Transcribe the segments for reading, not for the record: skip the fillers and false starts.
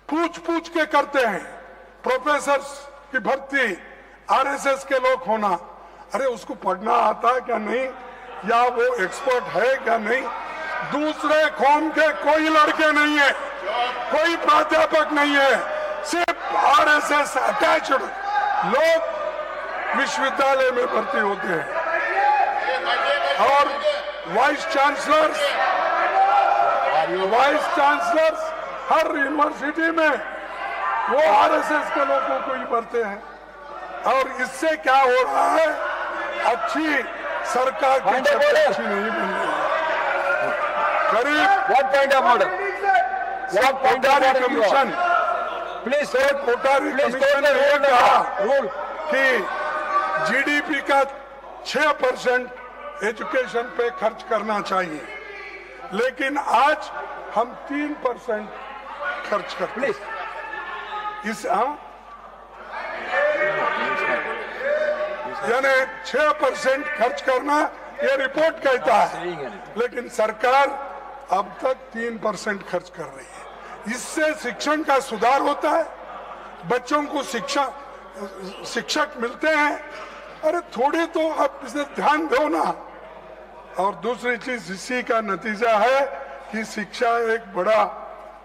पूछ पूछ के करते हैं। प्रोफेसर की भर्ती, आरएसएस के लोग होना, अरे उसको पढ़ना आता है क्या नहीं, या वो एक्सपर्ट है क्या नहीं। दूसरे कौम के कोई लड़के नहीं है, कोई प्राध्यापक नहीं है, सिर्फ आरएसएस अटैच्ड लोग विश्वविद्यालय में भर्ती होते हैं। और वाइस चांसलर्स हर यूनिवर्सिटी में वो आरएसएस के लोगों को ही भरते हैं। और इससे क्या हो रहा है, अच्छी सरकार की छवि अच्छी नहीं बन रही है। करीब कोटारी कमीशन ने ये कहा कि जीडीपी का 6% एजुकेशन पे खर्च करना चाहिए, लेकिन आज हम 3% खर्च करते हैं। यानी 6% खर्च करना, ये रिपोर्ट कहता है, लेकिन सरकार अब तक 3% खर्च कर रही है। इससे शिक्षण का सुधार होता है, बच्चों को शिक्षक मिलते हैं। अरे थोड़े तो आप इसे ध्यान दो ना। और दूसरी चीज इसी का नतीजा है कि शिक्षा एक बड़ा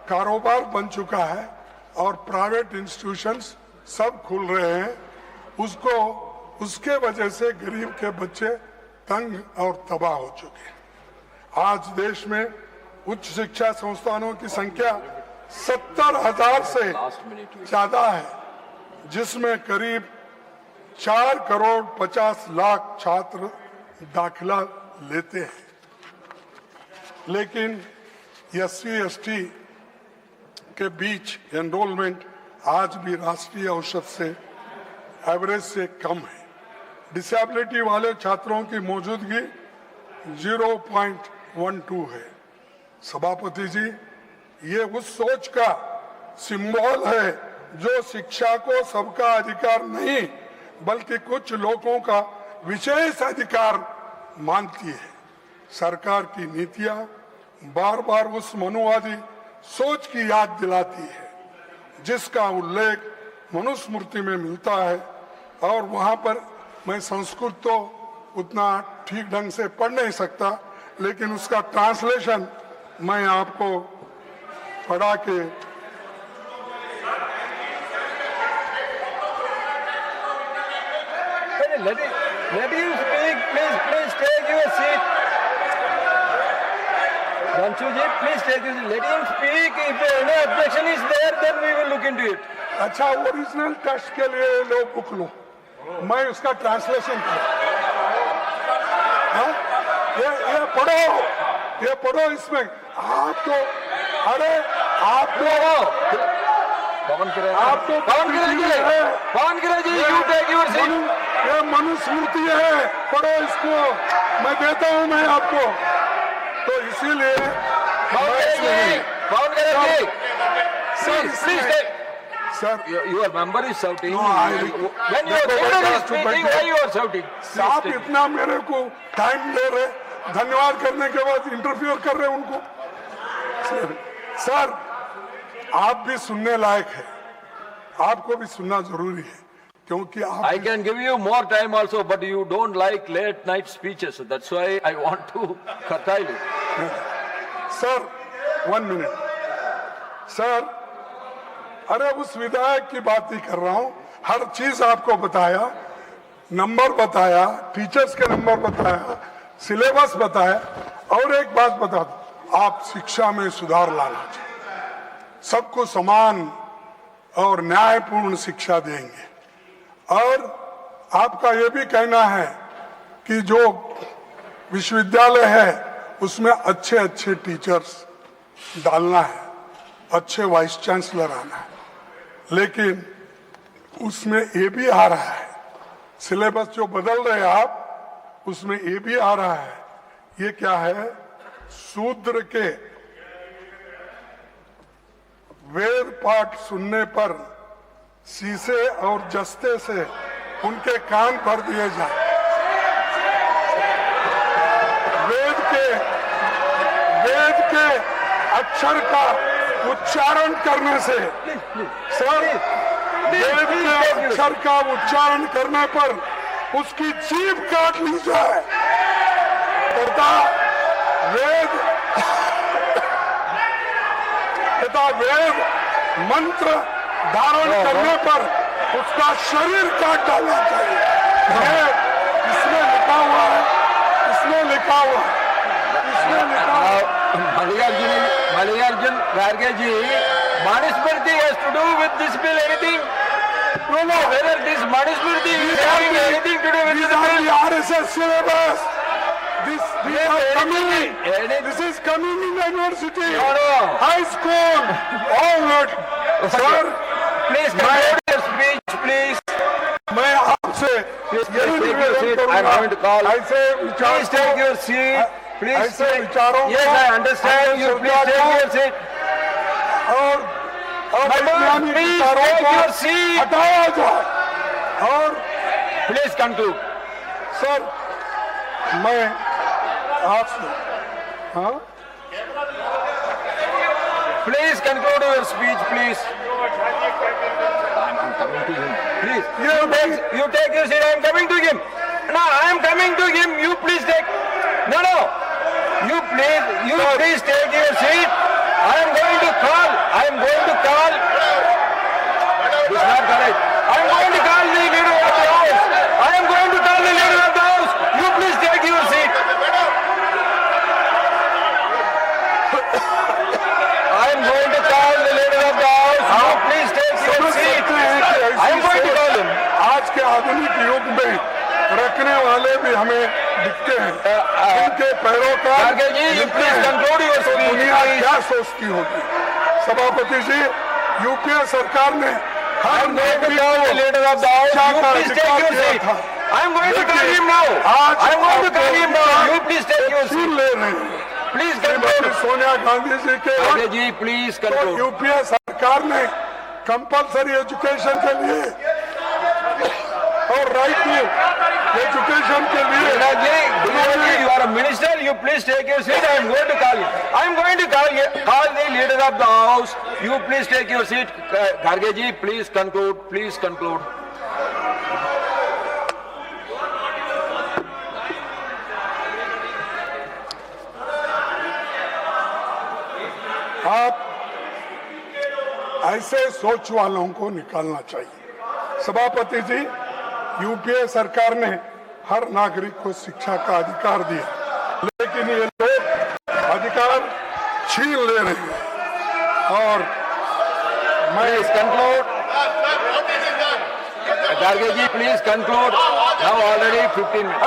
कारोबार बन चुका है और प्राइवेट इंस्टीट्यूशंस सब खुल रहे हैं। उसके वजह से गरीब के बच्चे तंग और तबाह हो चुके हैं। आज देश में उच्च शिक्षा संस्थानों की संख्या 70,000 से ज्यादा है, जिसमें करीब 4 करोड़ 50 लाख छात्र दाखिला लेते हैं। लेकिन SC/ST के बीच एनरोलमेंट आज भी राष्ट्रीय औसत से एवरेज से कम है। डिसेबिलिटी वाले छात्रों की मौजूदगी 0.12 है। सभापति जी, ये उस सोच का सिंबल है जो शिक्षा को सबका अधिकार नहीं बल्कि कुछ लोगों का विशेष अधिकार मानती है। सरकार की नीतियां बार बार उस मनुवादी सोच की याद दिलाती है जिसका उल्लेख मनुस्मृति में मिलता है। और वहां पर मैं संस्कृत तो उतना ठीक ढंग से पढ़ नहीं सकता, लेकिन उसका ट्रांसलेशन मैं आपको पढ़ा के let him speak. Please take your seat. Ranchuji, please take your seat. Let him speak. If any objection is there, then we will look into it. अच्छा, ओरिजिनल टेक्स्ट के लिए लो बुक लो, मैं उसका ट्रांसलेशन करूं। ये पढ़ो इसमें। आप तो अरे आप तो पवन जी, you take your seat. ये मनुस्मृति है, पढ़ो इसको, मैं देता हूं मैं आपको। तो इसीलिए Sir, your member is shouting. No, when your leader is speaking, why you are shouting? आप इतना मेरे को टाइम दे रहे, धन्यवाद करने के बाद इंटरफियर कर रहे उनको। सर, आप भी सुनने लायक है, आपको भी सुनना जरूरी है, क्योंकि आप I can give you more time also, but you don't like late night speeches. That's why I want to curtail it. Sir, 1 minute. Sir, अरे उस विधायक की बात ही कर रहा हूं। हर चीज आपको बताया, नंबर बताया, टीचर्स के नंबर बताया, सिलेबस बताया। और एक बात बता दो, आप शिक्षा में सुधार लाना चाहिए, सबको समान और न्यायपूर्ण शिक्षा देंगे। और आपका ये भी कहना है कि जो विश्वविद्यालय है उसमें अच्छे अच्छे टीचर्स डालना है, अच्छे वाइस चांसलर आना है। लेकिन उसमें ये भी आ रहा है, सिलेबस जो बदल रहे हैं आप, उसमें ये भी आ रहा है। ये क्या है, शूद्र के वेद पाठ सुनने पर शीशे और जस्ते से उनके कान भर दिए जाए। वेद के अक्षर का उच्चारण करने से सर वेद के अक्षर का उच्चारण करने पर उसकी जीभ काट ली जाए तथा वेद मंत्र धारण करने पर उसका शरीर काट डालना चाहिए। इसमें लिखा हुआ है, इसमें लिखा हुआ है, इसमें लिखा हुआ है। Mallikarjun Kharge ji, Manusmriti has to do with this bill anything? No. Whether this Manusmriti is having anything to do with this bill? The RSS syllabus. This is coming in the university, high school, all that. Sir, please conclude your speech, please. मैं आपसे यही निवेदन करूंगा। ऐसे विचार Please take your seat. Please ऐसे take. विचारों Yes, I understand. You please take your seat. और Madam, please take your seat. हटाया जाए और Please conclude. सर मैं आपसे हाँ Please conclude your speech, please. I'm coming to him. Please. You take your seat. I'm coming to him. No, I'm coming to him. You please take. No. You please take your seat. I am going to call. This is not correct. I am going to call the leader of the house. You please take your seat. I am going to call the leader of the house. You please take your seat. I am going to call him. आज के आधुनिक युग में रखने वाले भी हमें दिखते हैं। उनके पैरोकार Kharge ji, you please conclude your speech. दुनिया क्या सोचती होगी? सभापति जी, यूपीए सरकार ने हर leader of the house. You please take your seat. I am going to call him now. You please take your seat. ले रहे हैं। Please Shrimati conclude. सोनिया गांधी जी के Kharge ji, please तो conclude. यूपीए सरकार ने कंपलसरी एजुकेशन के लिए और राइट टू एजुकेशन के लिए Kharge ji, you are a minister. You please take your seat. I am going to call him. I am going to call the leader of the house. You please take your seat. Kharge ji, please conclude. Please conclude. आप ऐसे सोच वालों को निकालना चाहिए। सभापति जी, UPA सरकार ने हर नागरिक को शिक्षा का अधिकार दिया, लेकिन ये लोग अधिकार छीन ले रहे हैं और मैं Please conclude. Kharge ji, please conclude. Now already 15 minutes.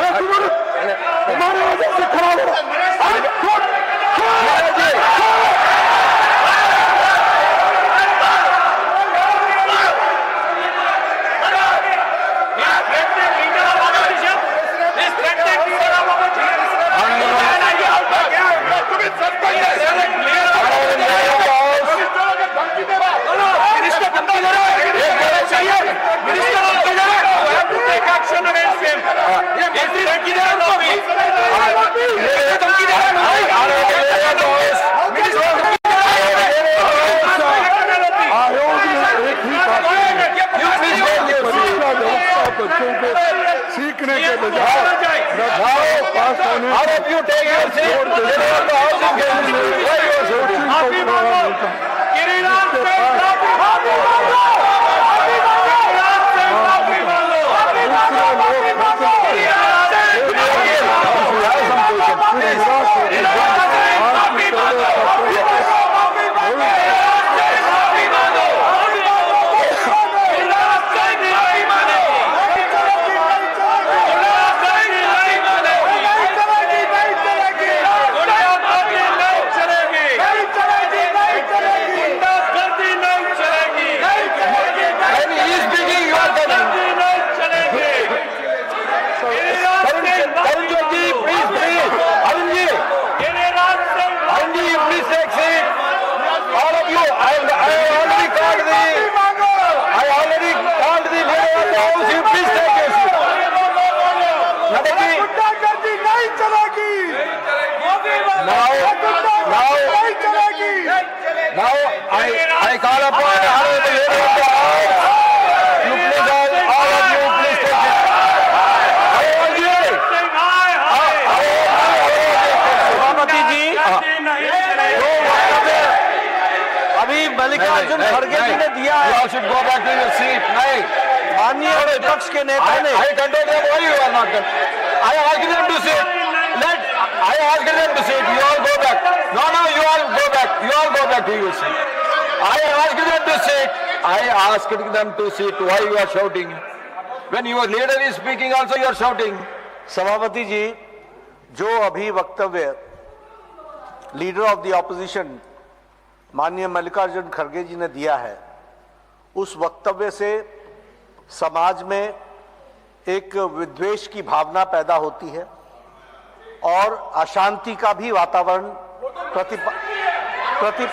अरे तुम्हारे वजह से खराब हो Kharge ji. बच्चों को सीखने के बजाय पास होने All of you take your seat. Mallikarjun खड़गे जी ने दिया है। You all should go back to your seat. नहीं, माननीय विपक्ष के नेता ने I control them. Why you are not? I asked them to sit. I asked them to sit. You all go back. No, you all go back. You all go back to your seat. I asked them to sit. I asked them to sit. Why you are shouting? When your leader is speaking, also you are shouting. सभापति जी, जो अभी वक्तव्य leader of the opposition माननीय मल्लिकार्जुन खड़गे जी ने दिया है, उस वक्तव्य से समाज में एक विद्वेष की भावना पैदा होती है और अशांति का भी वातावरण प्रतिपादित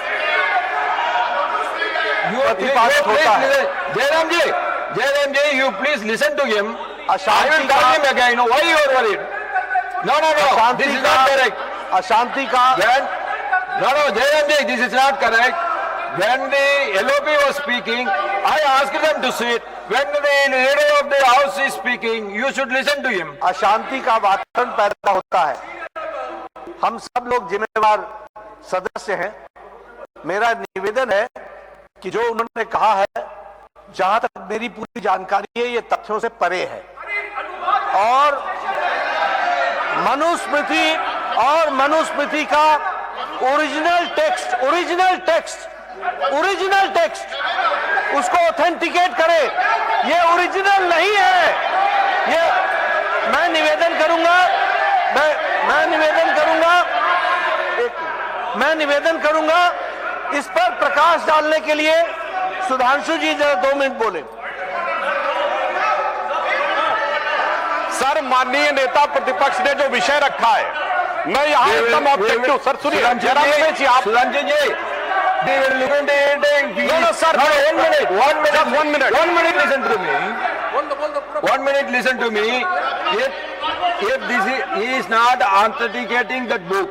होता है। Jairam ji, you please listen to him. I will tell him again. Why you are worried? No. This is not correct. अशांति का No, Jairam ji, this is not correct. When the LOP was speaking, I asked them to sit. When the leader of the house is speaking, you should listen to him. अशांति का वातावरण पैदा होता है। हम सब लोग जिम्मेवार सदस्य हैं। मेरा निवेदन है कि जो उन्होंने कहा है, जहां तक मेरी पूरी जानकारी है, ये तथ्यों से परे है और मनुस्मृति का ओरिजिनल टेक्स्ट उसको ऑथेंटिकेट करे। ये ओरिजिनल नहीं है। ये मैं निवेदन करूंगा इस पर प्रकाश डालने के लिए सुधांशु जी जरा 2 मिनट बोले। सर, माननीय नेता प्रतिपक्ष ने जो विषय रखा है, मैं यहाँ एकदम ऑब्जेक्टिव। सर सुनिए, जरा रमेश जी आप। Sudanshu ji, they were looking. No, sir. 1 minute. Just 1 minute. 1 minute, listen to me. 1 minute, listen to me. If he is not authenticating that book,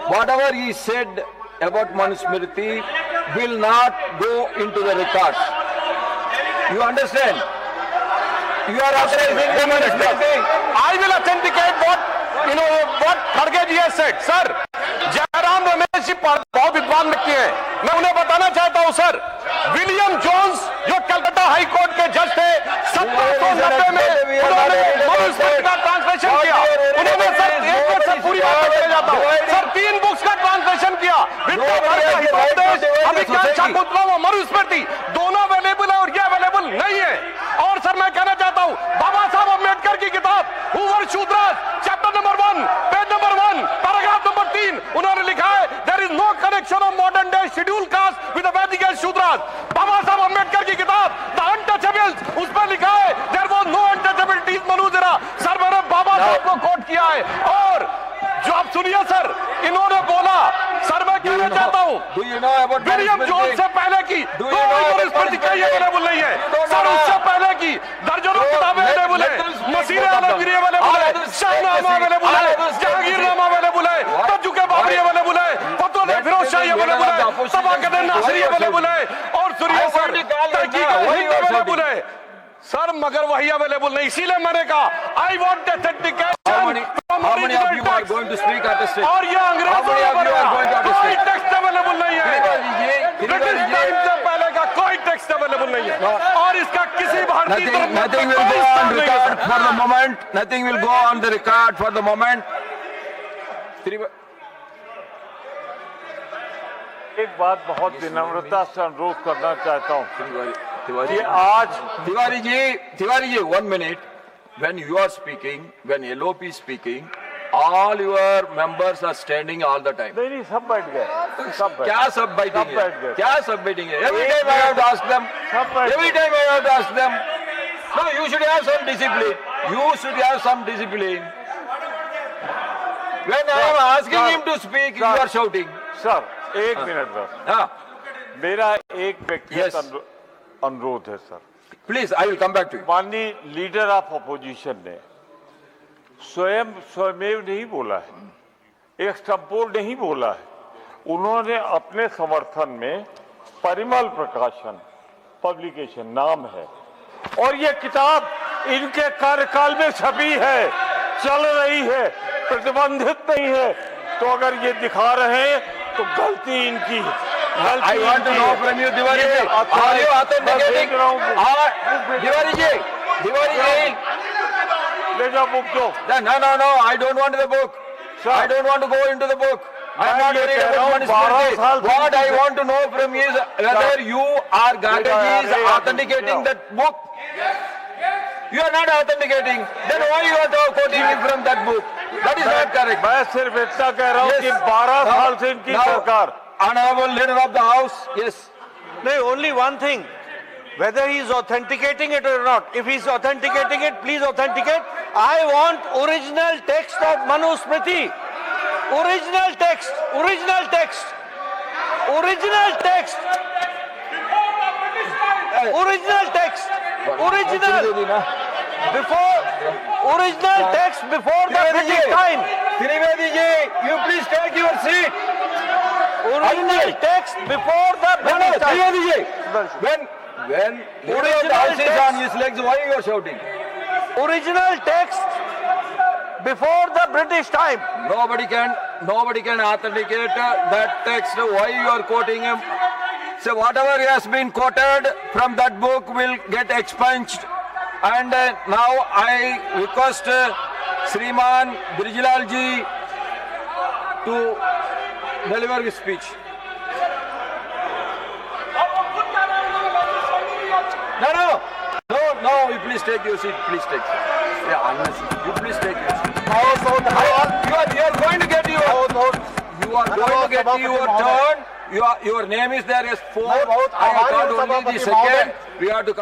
whatever he said about Manusmriti will not go into the records. You understand? You are authorizing the Manusmriti. I will authenticate what खड़गे ji has said. Sir, Jairam Ramesh ji बहुत विद्वान व्यक्ति हैं। मैं उन्हें बताना चाहता हूं सर, विलियम जोन्स जो कलकत्ता हाई कोर्ट के जज थे, 1790 में उन्होंने मनुस्मृति का ट्रांसलेशन किया। उन्होंने सर एक मिनट सर पूरी बात करने जाता हूं सर, 3 बुक्स का ट्रांसलेशन किया। अभिज्ञान शाकुंतलम और मनुस्मृति दोनों अवेलेबल है और ये अवेलेबल नहीं है। और सर मैं कहना चाहता हूं, बाबा साहब अम्बेडकर की किताब who were Shudras chapter number 1 page number 1 paragraph number 3 उन्होंने लिखा है, there is no connection of modern day schedule caste with the Vedic Shudras. बाबा साहब अम्बेडकर की किताब द अनटचेबल्स, उस पर लिखा है देयर वाज नो अनटचेबिलिटीज मनुजरा। सर मैंने बाबा साहब को कोट किया है। और जो आप सुनिए सर, इन्होंने बोला, सर मैं कहना चाहता हूं, विलियम जोन्स से पहले की मनुस्मृति कहीं अवेलेबल नहीं है सर। उससे पहले की दर्जनों किताबें अवेलेबल है, मसीह आलमगीरी अवेलेबल है, शाहनामा अवेलेबल है, जहांगीरनामा अवेलेबल है, तजुके बाबरी अवेलेबल है, फतवा फिरोज शाही अवेलेबल है, तबाकत नासिरी अवेलेबल है और सुनिए सर तहकीक अवेलेबल है सर, मगर वही अवेलेबल नहीं। इसीलिए मैंने कहा I want authentication. How many of you are going to speak at the stage? और ये अंग्रेजों ने बनाया, कोई टेक्स्ट अवेलेबल नहीं है। ब्रिटिश टाइम से पहले का कोई टेक्स्ट अवेलेबल नहीं है और इसका किसी भारतीय Nothing will go on record for the moment. Nothing will go on the record for the moment. एक बात बहुत विनम्रता से अनुरोध करना चाहता हूँ Tiwari, आज Tiwari ji, 1 minute. When you are speaking, when LOP is speaking, all your members are standing all the time. नहीं सब बैठ गए, सब बैठ क्या सब बैठेंगे? बैठ गए। क्या सब बैठेंगे? Every time I have to ask them. सब बैठ Every time I have to ask them. No, you should have some discipline. You should have some discipline. When I am asking him to speak, you are shouting. Sir 1 minute बस, हाँ, मेरा एक व्यक्तिगत Yes. अनुरोध है sir. please, I will come back to you. माननीय leader of opposition ने स्वयमेव नहीं बोला है, एक्सटेम्पोर नहीं बोला है। उन्होंने अपने समर्थन में परिमल प्रकाशन पब्लिकेशन नाम है और ये किताब इनके कार्यकाल में छपी है, चल रही है, प्रतिबंधित नहीं है। तो अगर ये दिखा रहे हैं तो गलती इनकी है। I want to know from you, Diwali ji, are you authenticating? Diwali ji, ले जाओ बुक दो। no, I don't want the book. I don't want to go into the book. I'm not worried about Manusmriti. What I want to know from you is whether you or Gandhi is authenticating that book. You are not authenticating. Then why you are quoting from that book? That is not correct. मैं सिर्फ इतना कह रहा हूँ कि 12 साल से इनकी सरकार। Honorable Leader of the House, yes. No, only one thing. Whether he is authenticating it or not. If he is authenticating it, please authenticate. I want original text of Manusmriti. Original text. Original text. Original text. Original text. Original. Before. Original text before the British time. Trivedi ji, you please take your seat. Original text before the British time. Trivedi ji, when original is on his legs, why you are shouting? Original text before the British time. Nobody can authenticate that text. Why you are quoting him? So whatever has been quoted from that book will get expunged. And now I request Sriman Brijlal ji to deliver his speech. No, you please take your seat. Please take. Yeah, unnecessary. You please take your seat. You are going to get your. You are going to get your turn. Your name is there as 4. I have got only the second. We have to.